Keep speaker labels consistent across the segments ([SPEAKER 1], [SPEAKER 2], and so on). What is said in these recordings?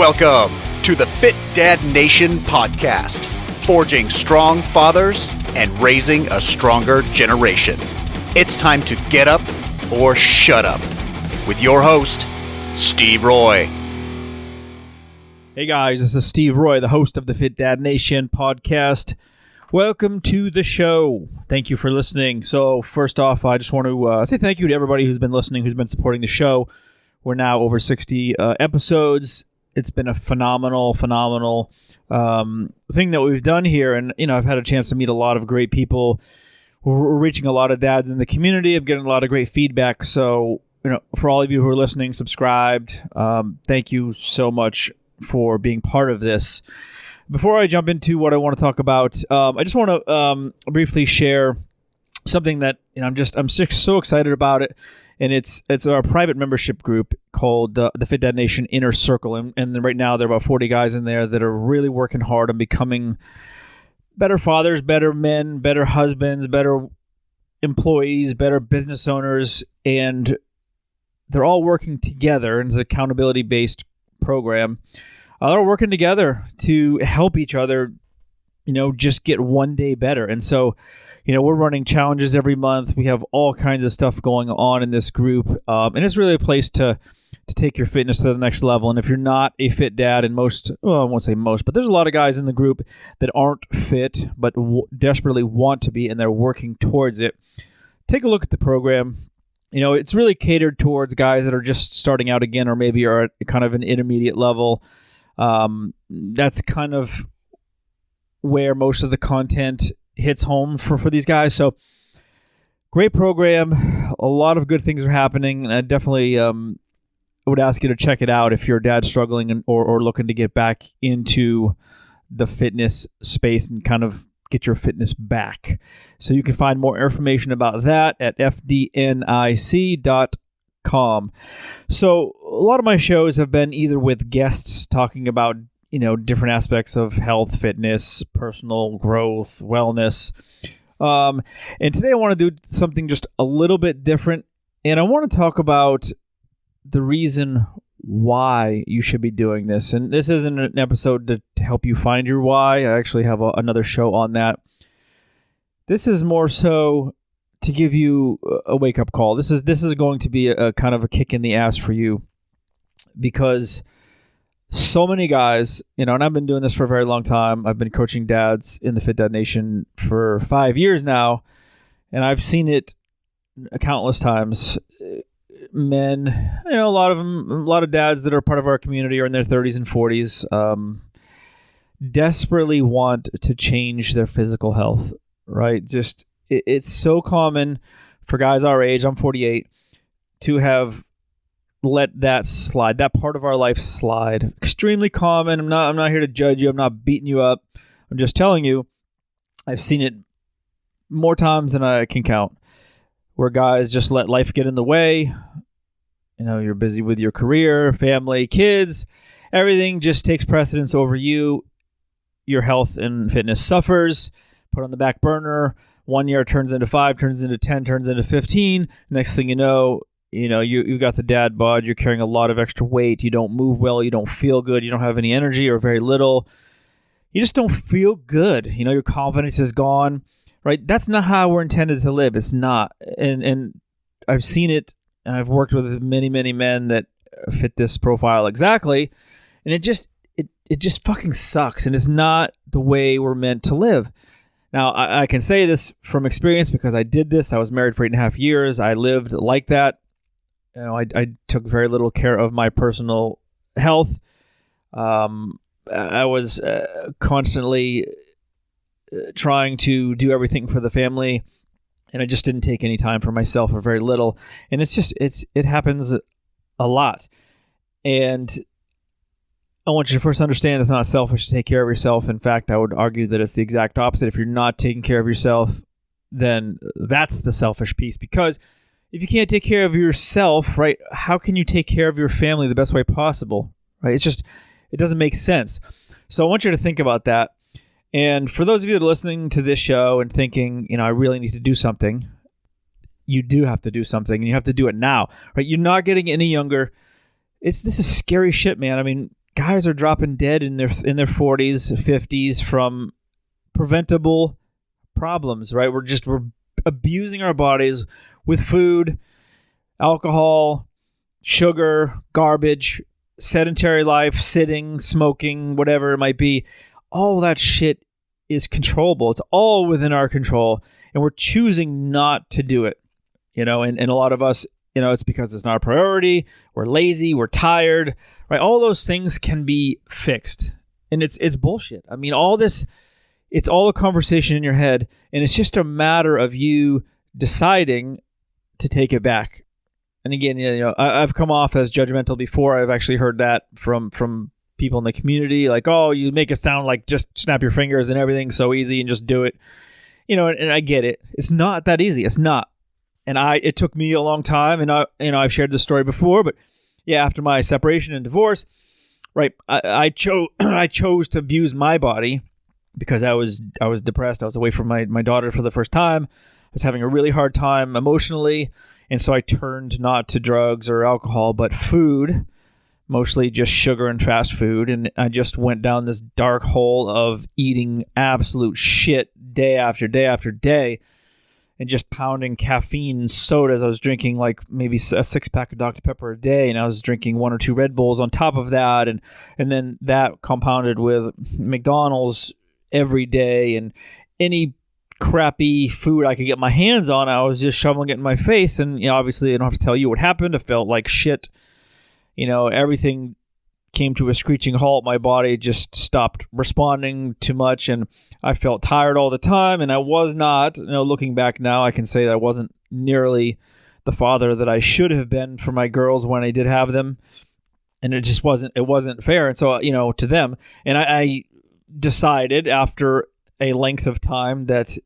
[SPEAKER 1] Welcome to the Fit Dad Nation podcast, forging strong fathers and raising a stronger generation. It's time to get up or shut up with your host, Steve Roy.
[SPEAKER 2] Hey guys, this is Steve Roy, the host of the Fit Dad Nation podcast. Welcome to the show. Thank you for listening. So first off, I just want to say thank you to everybody who's been listening, who's been supporting the show. We're now over 60 episodes. It's been a phenomenal thing that we've done here. And, I've had a chance to meet a lot of great people. We're reaching a lot of dads in the community. I'm getting a lot of great feedback. So, for all of you who are listening, subscribed, thank you so much for being part of this. Before I jump into what I want to talk about, I just want to briefly share something that I'm so excited about it. And it's our private membership group called the Fit Dad Nation Inner Circle. And right now there are about 40 guys in there that are really working hard on becoming better fathers, better men, better husbands, better employees, better business owners. And they're all working together. And it's an accountability-based program. They're working together to help each other, just get one day better. And so, we're running challenges every month. We have all kinds of stuff going on in this group. And it's really a place to take your fitness to the next level. And if you're not a fit dad, and I won't say most, but there's a lot of guys in the group that aren't fit, but desperately want to be, and they're working towards it. Take a look at the program. It's really catered towards guys that are just starting out again, or maybe are at kind of an intermediate level. That's kind of where most of the content hits home for these guys. So great program. A lot of good things are happening. And I definitely would ask you to check it out if you're a dad struggling or looking to get back into the fitness space and kind of get your fitness back. So you can find more information about that at fdnic.com. So a lot of my shows have been either with guests talking about different aspects of health, fitness, personal growth, wellness. And today I want to do something just a little bit different. And I want to talk about the reason why you should be doing this. And this isn't an episode to help you find your why. I actually have another show on that. This is more so to give you a wake-up call. This is going to be a kind of a kick in the ass for you, because so many guys, and I've been doing this for a very long time. I've been coaching dads in the Fit Dad Nation for 5 years now, and I've seen it countless times. Men, a lot of dads that are part of our community are in their 30s and 40s, desperately want to change their physical health, right? Just, it's so common for guys our age, I'm 48, to have let that slide, that part of our life slide. Extremely common. I'm not here to judge you. I'm not beating you up. I'm just telling you, I've seen it more times than I can count, where guys just let life get in the way. You're busy with your career, family, kids. Everything just takes precedence over you. Your health and fitness suffers. Put on the back burner. 1 year turns into 5, turns into 10, turns into 15. Next thing you know, you've got the dad bod, you're carrying a lot of extra weight, you don't move well, you don't feel good, you don't have any energy or very little. You just don't feel good. Your confidence is gone, right? That's not how we're intended to live. It's not. And I've seen it, and I've worked with many, many men that fit this profile exactly. And it just fucking sucks. And it's not the way we're meant to live. Now, I can say this from experience because I did this. I was married for 8.5 years. I lived like that. I took very little care of my personal health. I was constantly trying to do everything for the family, and I just didn't take any time for myself, or very little. And it happens a lot. And I want you to first understand it's not selfish to take care of yourself. In fact, I would argue that it's the exact opposite. If you're not taking care of yourself, then that's the selfish piece, because if you can't take care of yourself, right, how can you take care of your family the best way possible, right? It doesn't make sense. So I want you to think about that. And for those of you that are listening to this show and thinking, I really need to do something, you do have to do something, and you have to do it now, right? You're not getting any younger. This is scary shit, man. I mean, guys are dropping dead in their 40s, 50s from preventable problems, right? We're abusing our bodies with food, alcohol, sugar, garbage, sedentary life, sitting, smoking, whatever it might be. All that shit is controllable. It's all within our control, and we're choosing not to do it. And a lot of us, it's because it's not a priority. We're lazy. We're tired, right? All those things can be fixed, and it's bullshit. I mean, all this, it's all a conversation in your head, and it's just a matter of you deciding to take it back. And again, I've come off as judgmental before. I've actually heard that from people in the community, like, oh, you make it sound like just snap your fingers and everything's so easy and just do it. And I get it. It's not that easy. It's not. And it took me a long time, and I've shared this story before, but yeah, after my separation and divorce, right, I chose to abuse my body because I was depressed. I was away from my daughter for the first time. I was having a really hard time emotionally, and so I turned not to drugs or alcohol, but food, mostly just sugar and fast food, and I just went down this dark hole of eating absolute shit day after day after day, and just pounding caffeine and sodas. I was drinking like maybe a 6-pack of Dr. Pepper a day, and I was drinking 1 or 2 Red Bulls on top of that, and then that compounded with McDonald's every day, and any crappy food I could get my hands on, I was just shoveling it in my face. And obviously I don't have to tell you what happened. I felt like shit. Everything came to a screeching halt. My body just stopped responding too much, and I felt tired all the time. And I was not, looking back now, I can say that I wasn't nearly the father that I should have been for my girls when I did have them. And it just wasn't fair. And so, to them, and I decided after a length of time that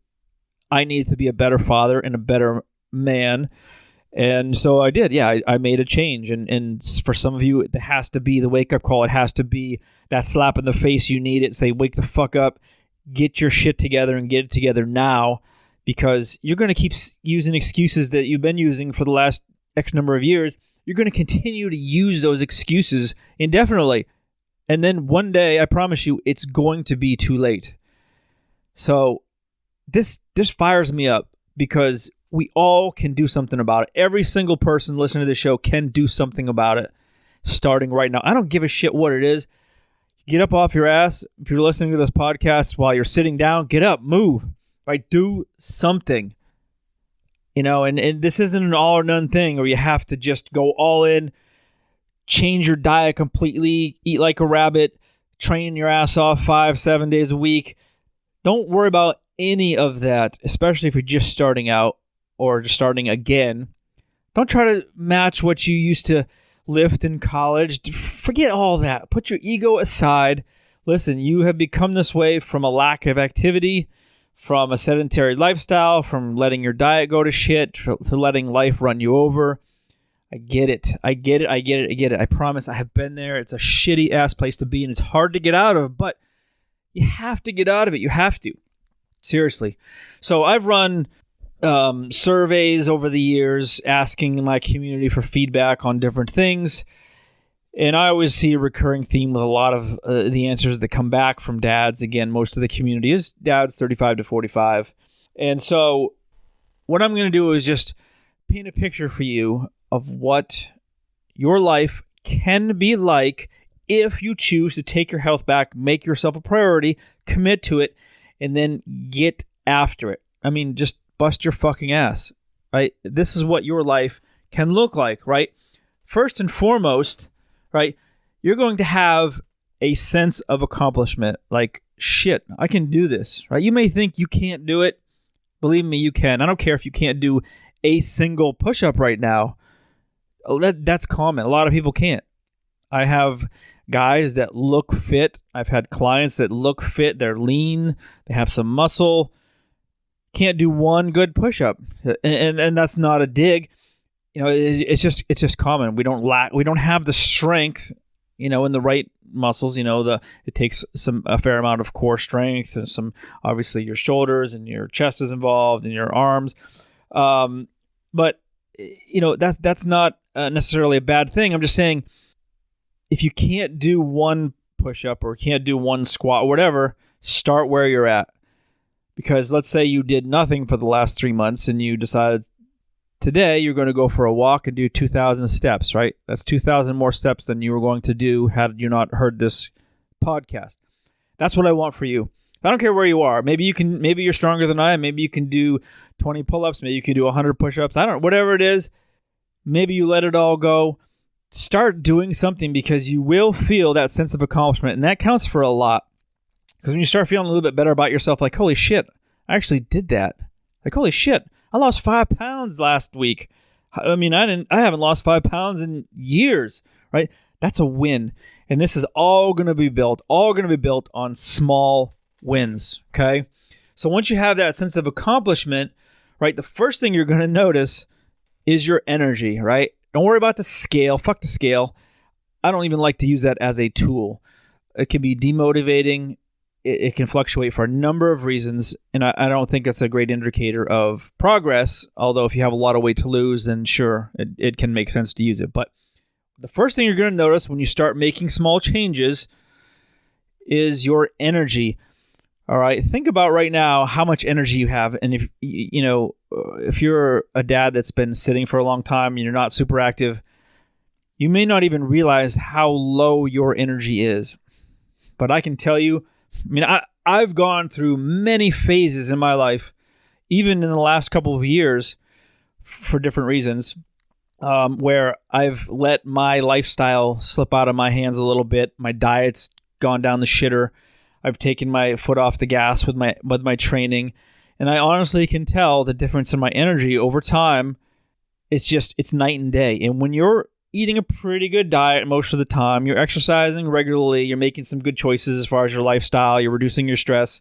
[SPEAKER 2] I needed to be a better father and a better man. And so I did. Yeah, I made a change. And for some of you, it has to be the wake-up call. It has to be that slap in the face you need it. Say, wake the fuck up, get your shit together, and get it together now, because you're going to keep using excuses that you've been using for the last X number of years. You're going to continue to use those excuses indefinitely. And then one day, I promise you, it's going to be too late. So this fires me up, because we all can do something about it. Every single person listening to this show can do something about it starting right now. I don't give a shit what it is. Get up off your ass. If you're listening to this podcast while you're sitting down, get up, move, right? Do something. And this isn't an all or none thing, or you have to just go all in, change your diet completely, eat like a rabbit, train your ass off 5-7 days a week. Don't worry about any of that, especially if you're just starting out or just starting again. Don't try to match what you used to lift in college. Forget all that. Put your ego aside. Listen, you have become this way from a lack of activity, from a sedentary lifestyle, from letting your diet go to shit, to letting life run you over. I get it. I promise I have been there. It's a shitty ass place to be, and it's hard to get out of, but you have to get out of it. You have to. Seriously. So I've run surveys over the years asking my community for feedback on different things. And I always see a recurring theme with a lot of the answers that come back from dads. Again, most of the community is dads 35 to 45. And so what I'm going to do is just paint a picture for you of what your life can be like if you choose to take your health back, make yourself a priority, commit to it, and then get after it. I mean, just bust your fucking ass, right? This is what your life can look like, right? First and foremost, right, you're going to have a sense of accomplishment. Like, shit, I can do this, right? You may think you can't do it. Believe me, you can. I don't care if you can't do a single push-up right now. That's common. A lot of people can't. I have guys that look fit. I've had clients that look fit. They're lean. They have some muscle. Can't do one good push-up, and that's not a dig. It's just common. We don't have the strength, in the right muscles. It takes a fair amount of core strength, and some, obviously, your shoulders and your chest is involved and your arms. But that's not necessarily a bad thing. I'm just saying, if you can't do one push-up or can't do one squat or whatever, start where you're at. Because let's say you did nothing for the last 3 months and you decided today you're going to go for a walk and do 2,000 steps, right? That's 2,000 more steps than you were going to do had you not heard this podcast. That's what I want for you. I don't care where you are. Maybe you're stronger than I am. Maybe you can do 20 pull-ups. Maybe you can do 100 push-ups. Whatever it is, maybe you let it all go. Start doing something because you will feel that sense of accomplishment. And that counts for a lot. Because when you start feeling a little bit better about yourself, like, holy shit, I actually did that. Like, holy shit, I lost 5 pounds last week. I mean, I haven't lost 5 pounds in years, right? That's a win. And this is all going to be built on small wins, okay? So once you have that sense of accomplishment, right, the first thing you're going to notice is your energy, right? Don't worry about the scale. Fuck the scale. I don't even like to use that as a tool. It can be demotivating. It can fluctuate for a number of reasons, and I don't think it's a great indicator of progress, although if you have a lot of weight to lose, then sure, it can make sense to use it. But the first thing you're going to notice when you start making small changes is your energy. All right, think about right now how much energy you have, and if you're a dad that's been sitting for a long time and you're not super active, you may not even realize how low your energy is. But I can tell you, I mean, I've gone through many phases in my life, even in the last couple of years, for different reasons, where I've let my lifestyle slip out of my hands a little bit. My diet's gone down the shitter. I've taken my foot off the gas with my training, and I honestly can tell the difference in my energy over time. It's night and day. And when you're eating a pretty good diet most of the time, you're exercising regularly, you're making some good choices as far as your lifestyle, you're reducing your stress,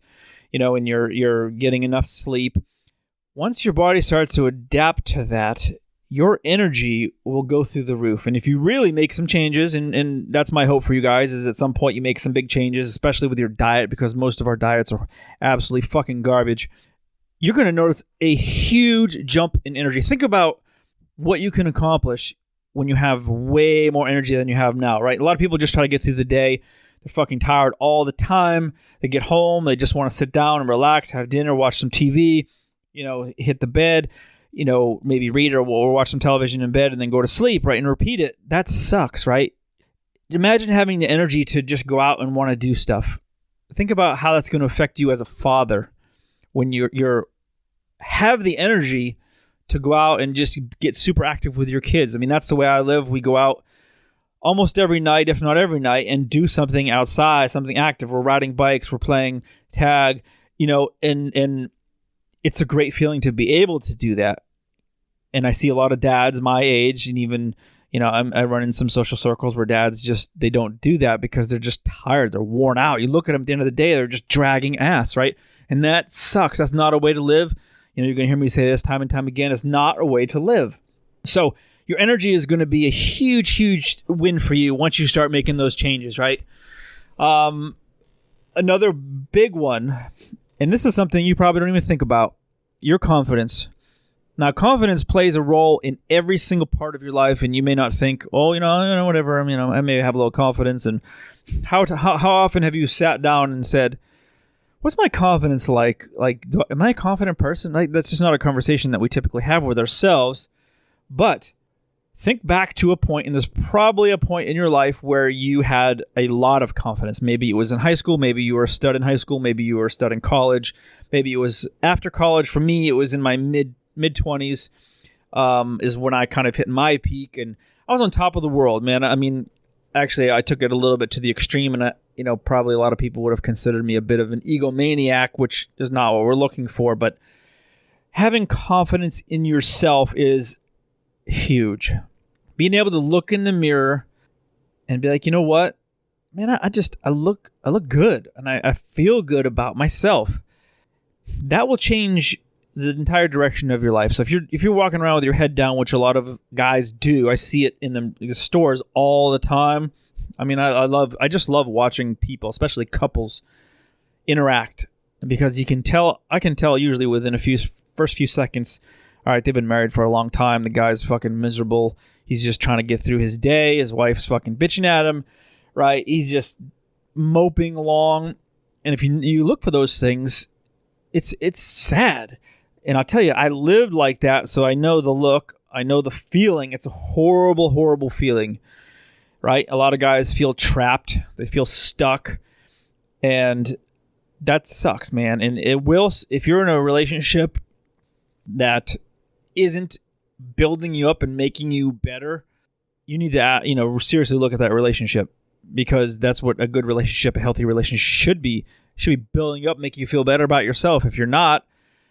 [SPEAKER 2] and you're getting enough sleep. Once your body starts to adapt to that, your energy will go through the roof. And if you really make some changes, and that's my hope for you guys, is at some point you make some big changes, especially with your diet, because most of our diets are absolutely fucking garbage, you're going to notice a huge jump in energy. Think about what you can accomplish when you have way more energy than you have now, right? A lot of people just try to get through the day. They're fucking tired all the time. They get home, they just want to sit down and relax, have dinner, watch some TV, hit the bed, maybe read or watch some television in bed and then go to sleep, right? And repeat it. That sucks, right? Imagine having the energy to just go out and want to do stuff. Think about how that's going to affect you as a father when you're have the energy to go out and just get super active with your kids. I mean, that's the way I live. We go out almost every night, if not every night, and do something outside, something active. We're riding bikes, we're playing tag, and it's a great feeling to be able to do that. And I see a lot of dads my age, and even, I run in some social circles where dads they don't do that because they're just tired. They're worn out. You look at them at the end of the day, they're just dragging ass, right? And that sucks. That's not a way to live. You're going to hear me say this time and time again. It's not a way to live. So your energy is going to be a huge, huge win for you once you start making those changes, right? Another big one, and this is something you probably don't even think about, your confidence. Now, confidence plays a role in every single part of your life, and you may not think, whatever, I may have a little confidence. And how often have you sat down and said, what's my confidence like? Like, am I a confident person? Like, that's just not a conversation that we typically have with ourselves. But think back to a point, and there's probably a point in your life where you had a lot of confidence. Maybe it was in high school. Maybe you were a stud in high school. Maybe you were a stud in college. Maybe it was after college. For me, it was in my mid-20s is when I kind of hit my peak, and I was on top of the world, man. I mean, actually, I took it a little bit to the extreme, and probably a lot of people would have considered me a bit of an egomaniac, which is not what we're looking for. But having confidence in yourself is huge. Being able to look in the mirror and be like, you know what, man, I look good, and I feel good about myself. That will change the entire direction of your life. So if you're walking around with your head down, which a lot of guys do, I see it in the stores all the time. I mean, I just love watching people, especially couples, interact, because I can tell usually within first few seconds, all right, they've been married for a long time. The guy's fucking miserable. He's just trying to get through his day. His wife's fucking bitching at him, right? He's just moping along. And if you look for those things, it's sad. And I'll tell you, I lived like that, so I know the look. I know the feeling. It's a horrible, horrible feeling, right? A lot of guys feel trapped. They feel stuck. And that sucks, man. And it will, if you're in a relationship that isn't building you up and making you better, you need to, seriously look at that relationship, because that's what a good relationship, a healthy relationship should be. It should be building you up, make you feel better about yourself. If you're not,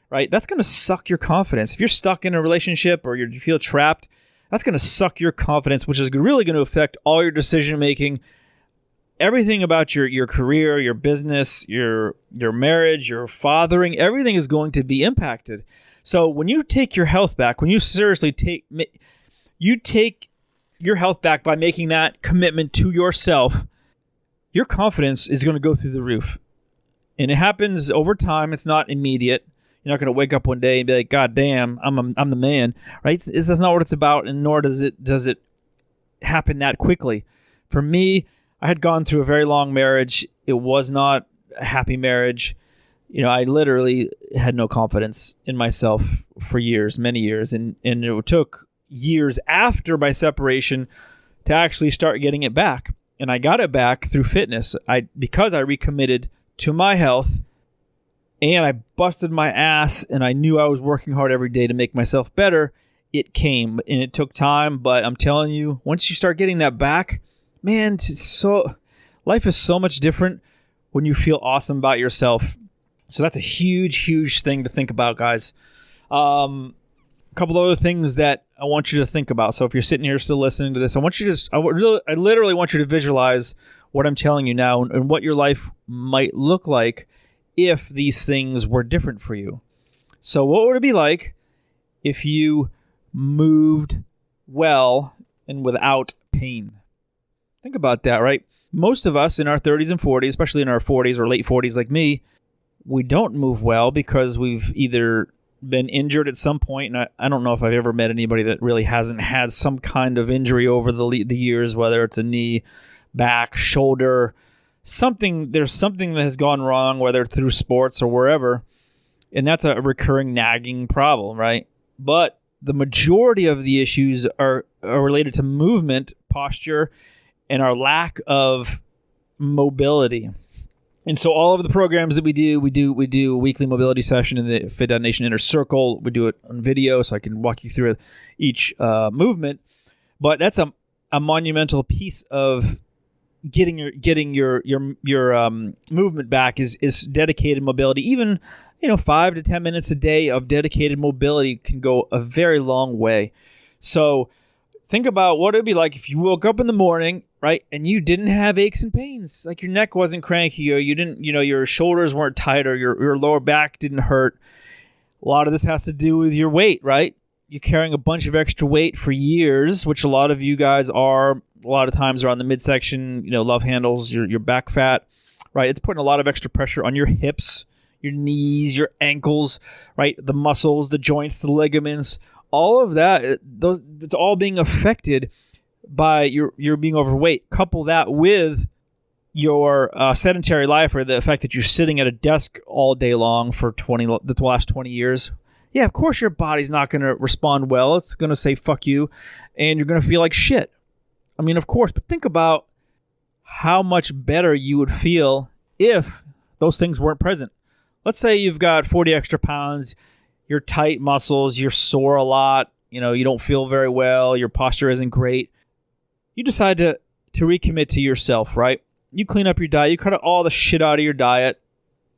[SPEAKER 2] right, that's going to suck your confidence. If you're stuck in a relationship or you feel trapped, that's going to suck your confidence, which is really going to affect all your decision making. Everything about your career, your business, your marriage, your fathering, everything is going to be impacted. So when you take your health back, when you seriously take your health back by making that commitment to yourself, your confidence is going to go through the roof. And it happens over time. It's not immediate. You're not going to wake up one day and be like, God damn, I'm the man, right? That's not what it's about, and nor does it happen that quickly. For me, I had gone through a very long marriage. It was not a happy marriage. I literally had no confidence in myself for years, many years. And it took years after my separation to actually start getting it back. And I got it back through fitness. Because I recommitted to my health, and I busted my ass, and I knew I was working hard every day to make myself better. It came, and it took time. But I'm telling you, once you start getting that back, man, life is so much different when you feel awesome about yourself. So that's a huge, huge thing to think about, guys. A couple other things that I want you to think about. So if you're sitting here still listening to this, I literally want you to visualize what I'm telling you now and what your life might look like if these things were different for you. So what would it be like if you moved well and without pain? Think about that, right? Most of us in our 30s and 40s, especially in our 40s or late 40s like me, we don't move well because we've either been injured at some point, and I don't know if I've ever met anybody that really hasn't had some kind of injury over the years, whether it's a knee, back, shoulder, there's something that has gone wrong, whether through sports or wherever, and that's a recurring nagging problem, right? But the majority of the issues are related to movement, posture, and our lack of mobility. And so all of the programs that we do a weekly mobility session in the Fit Dad Nation Inner Circle. We do it on video, so I can walk you through each movement. But that's a monumental piece of getting your movement back is dedicated mobility. Even 5 to 10 minutes a day of dedicated mobility can go a very long way. So think about what it would be like if you woke up in the morning, right, and you didn't have aches and pains, like your neck wasn't cranky, or you didn't, your shoulders weren't tight, or your lower back didn't hurt. A lot of this has to do with your weight, right? You're carrying a bunch of extra weight for years, which a lot of you guys are. A lot of times around the midsection, love handles, your back fat, right? It's putting a lot of extra pressure on your hips, your knees, your ankles, right? The muscles, the joints, the ligaments, all of that, it's all being affected by your being overweight. Couple that with your sedentary life, or the fact that you're sitting at a desk all day long for the last 20 years. Yeah, of course your body's not going to respond well. It's going to say fuck you, and you're going to feel like shit. I mean, of course, but think about how much better you would feel if those things weren't present. Let's say you've got 40 extra pounds, you're tight muscles, you're sore a lot, you don't feel very well, your posture isn't great. You decide to recommit to yourself, right? You clean up your diet, you cut all the shit out of your diet,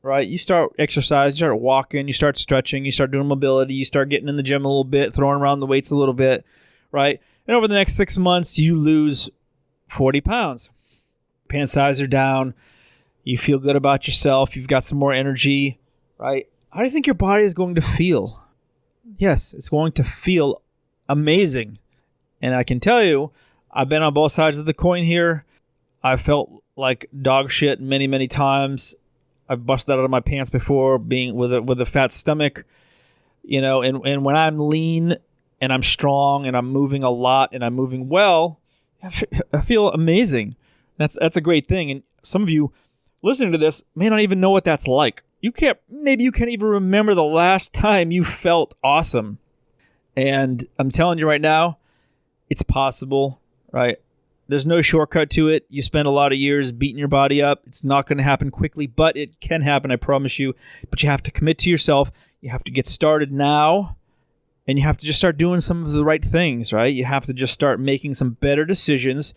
[SPEAKER 2] right? You start exercising, you start walking, you start stretching, you start doing mobility, you start getting in the gym a little bit, throwing around the weights a little bit, right? And over the next 6 months, you lose 40 pounds. Pant size are down. You feel good about yourself. You've got some more energy, right? How do you think your body is going to feel? Yes, it's going to feel amazing. And I can tell you, I've been on both sides of the coin here. I've felt like dog shit many, many times. I've busted out of my pants before, being with a fat stomach, and when I'm lean and I'm strong and I'm moving a lot and I'm moving well, I feel amazing. That's a great thing. And some of you listening to this may not even know what that's like. Maybe you can't even remember the last time you felt awesome. And I'm telling you right now, it's possible, right? There's no shortcut to it. You spend a lot of years beating your body up. It's not going to happen quickly, but it can happen, I promise you. But you have to commit to yourself. You have to get started now, and you have to just start doing some of the right things, right? You have to just start making some better decisions,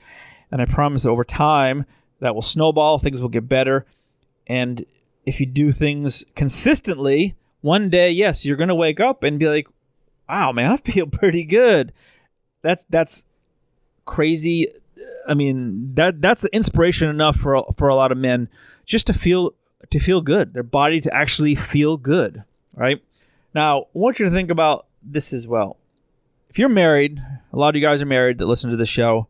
[SPEAKER 2] and I promise over time that will snowball. Things will get better, and if you do things consistently, one day, yes, you're going to wake up and be like, wow, man, I feel pretty good. That's crazy. I mean, that's inspiration enough for a lot of men just to feel good, their body to actually feel good, right? Now, I want you to think about this as well. If you're married, a lot of you guys are married that listen to this show,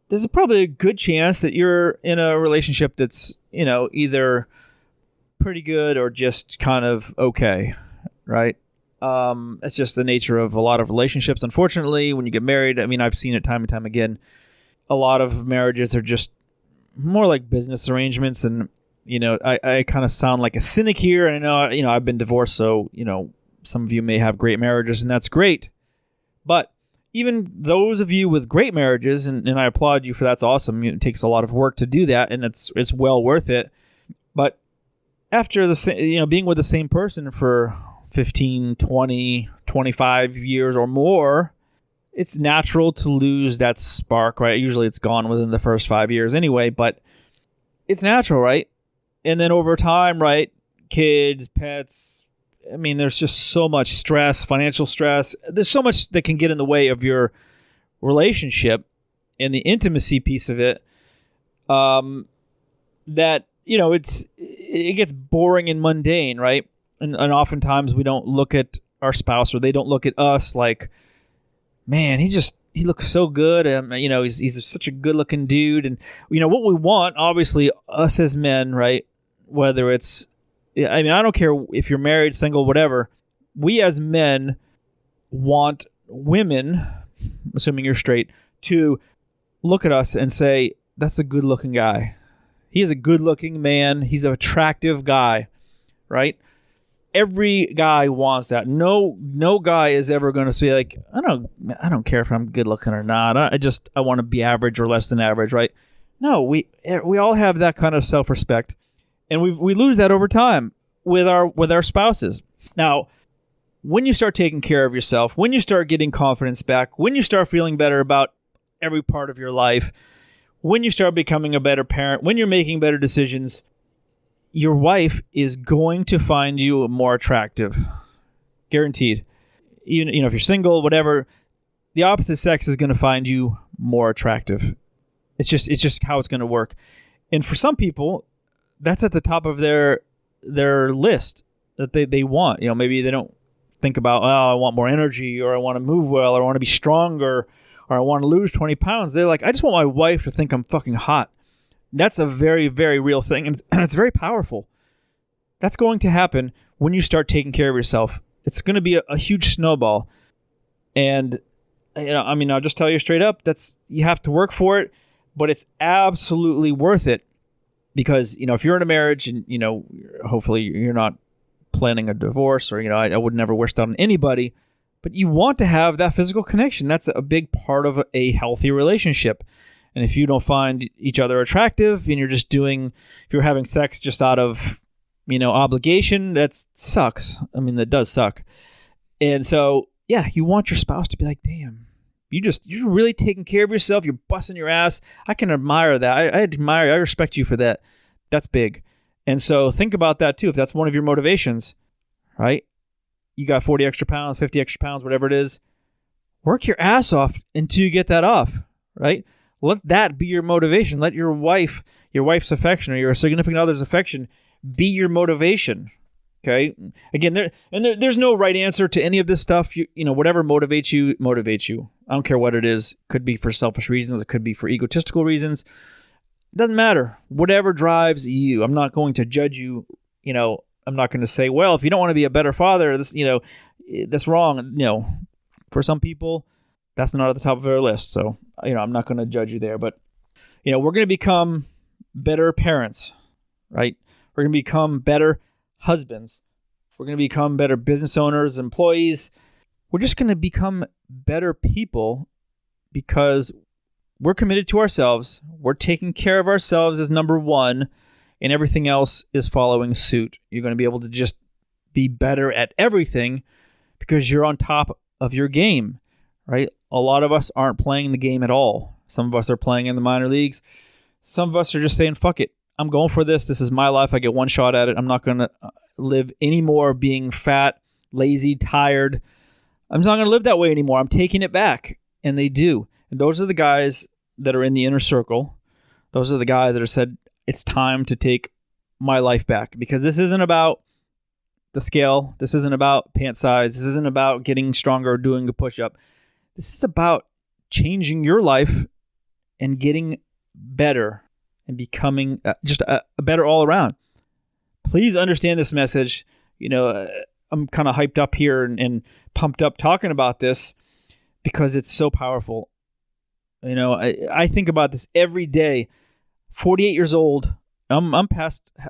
[SPEAKER 2] there's probably a good chance that you're in a relationship that's, either pretty good or just kind of okay, right? That's just the nature of a lot of relationships. Unfortunately, when you get married, I mean, I've seen it time and time again. A lot of marriages are just more like business arrangements, and I kind of sound like a cynic here. And I know I've been divorced, so some of you may have great marriages, and that's great. But even those of you with great marriages, and I applaud you for that's awesome. It takes a lot of work to do that, and it's well worth it. But after being with the same person for 15, 20, 25 years or more, it's natural to lose that spark, right? Usually it's gone within the first 5 years anyway, but it's natural, right? And then over time, right, kids, pets, I mean, there's just so much stress, financial stress. There's so much that can get in the way of your relationship and the intimacy piece of it, that, it gets boring and mundane, right? And oftentimes we don't look at our spouse, or they don't look at us like, man, he looks so good. He's such a good looking dude. And, what we want, obviously, us as men, right? Whether it's, I don't care if you're married, single, whatever. We as men want women, assuming you're straight, to look at us and say, that's a good looking guy. He is a good looking man. He's an attractive guy, right? Every guy wants that. No guy is ever going to say like, I don't care if I'm good looking or not. I want to be average or less than average, right? No, we all have that kind of self-respect, and we lose that over time with our spouses. Now, when you start taking care of yourself, when you start getting confidence back, when you start feeling better about every part of your life, when you start becoming a better parent, when you're making better decisions, your wife is going to find you more attractive. Guaranteed. Even, if you're single, whatever, the opposite sex is going to find you more attractive. It's just how it's going to work. And for some people, that's at the top of their list that they want. Maybe they don't think about, I want more energy, or I want to move well, or I want to be stronger, or I want to lose 20 pounds. They're like, I just want my wife to think I'm fucking hot. That's a very, very real thing, and it's very powerful. That's going to happen when you start taking care of yourself. It's going to be a huge snowball. And, I'll just tell you straight up, you have to work for it, but it's absolutely worth it. Because, if you're in a marriage and, hopefully you're not planning a divorce, or, I would never wish that on anybody, but you want to have that physical connection. That's a big part of a healthy relationship. And if you don't find each other attractive, and if you're having sex just out of, obligation, that sucks. That does suck. And so, yeah, you want your spouse to be like, damn, you're really taking care of yourself. You're busting your ass. I can admire that. I respect you for that. That's big. And so think about that too. If that's one of your motivations, right? You got 40 extra pounds, 50 extra pounds, whatever it is, work your ass off until you get that off, right? Let that be your motivation. Let your wife's affection, or your significant other's affection, be your motivation. Okay. Again, there's no right answer to any of this stuff. Whatever motivates you. I don't care what it is. It could be for selfish reasons. It could be for egotistical reasons. It doesn't matter. Whatever drives you. I'm not going to judge you. I'm not going to say, well, if you don't want to be a better father, that's wrong. For some people, that's not at the top of their list. So, I'm not going to judge you there. But, we're going to become better parents, right? We're going to become better husbands. We're going to become better business owners, employees. We're just going to become better people because we're committed to ourselves. We're taking care of ourselves as number one, and everything else is following suit. You're going to be able to just be better at everything because you're on top of your game, right? A lot of us aren't playing the game at all. Some of us are playing in the minor leagues. Some of us are just saying, fuck it. I'm going for this. This is my life. I get one shot at it. I'm not going to live anymore being fat, lazy, tired. I'm not going to live that way anymore. I'm taking it back. And they do. And those are the guys that are in the inner circle. Those are the guys that have said, it's time to take my life back. Because this isn't about the scale. This isn't about pant size. This isn't about getting stronger or doing a push-up. This is about changing your life and getting better and becoming just a better all around. Please understand this message. I'm kind of hyped up here and pumped up talking about this because it's so powerful. I think about this every day. 48 years old. I'm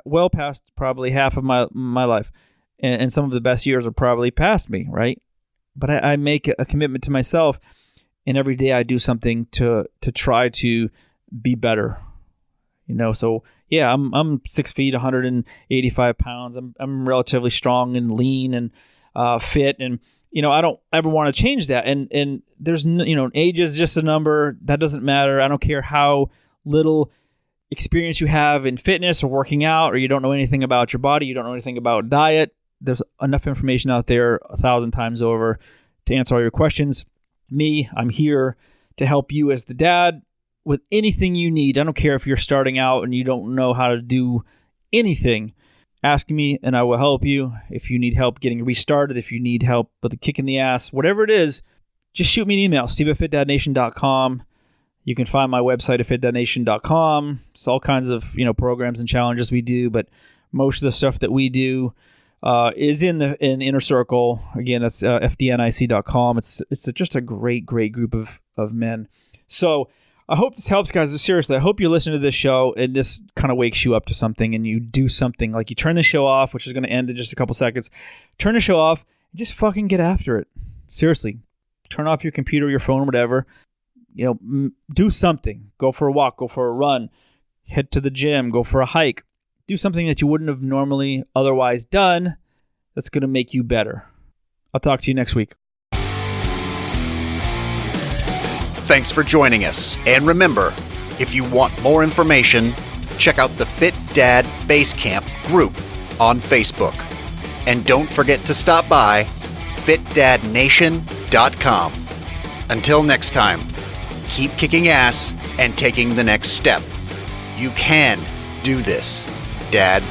[SPEAKER 2] well past probably half of my life. And some of the best years are probably past me, right? But I make a commitment to myself, and every day I do something to try to be better. So yeah, I'm 6 feet, 185 pounds. I'm relatively strong and lean and fit, and I don't ever want to change that. And there's age is just a number that doesn't matter. I don't care how little experience you have in fitness or working out, or you don't know anything about your body, you don't know anything about diet. There's enough information out there 1,000 times over to answer all your questions. I'm here to help you as the dad with anything you need. I don't care if you're starting out and you don't know how to do anything. Ask me and I will help you. If you need help getting restarted, if you need help with a kick in the ass, whatever it is, just shoot me an email, steve@fitdadnation.com. You can find my website at fitdadnation.com. It's all kinds of programs and challenges we do, but most of the stuff that we do is in the inner circle. Again, that's fdnic.com. It's just a great group of men. So I hope this helps, guys. Seriously, I hope you're listening to this show and this kind of wakes you up to something and you do something. Like you turn the show off, which is going to end in just a couple seconds. Turn the show off and just fucking get after it. Seriously. Turn off your computer, your phone, whatever. Do something. Go for a walk. Go for a run. Head to the gym. Go for a hike. Do something that you wouldn't have normally otherwise done that's going to make you better. I'll talk to you next week.
[SPEAKER 1] Thanks for joining us. And remember, if you want more information, check out the Fit Dad Basecamp group on Facebook. And don't forget to stop by fitdadnation.com. Until next time, keep kicking ass and taking the next step. You can do this, Dad.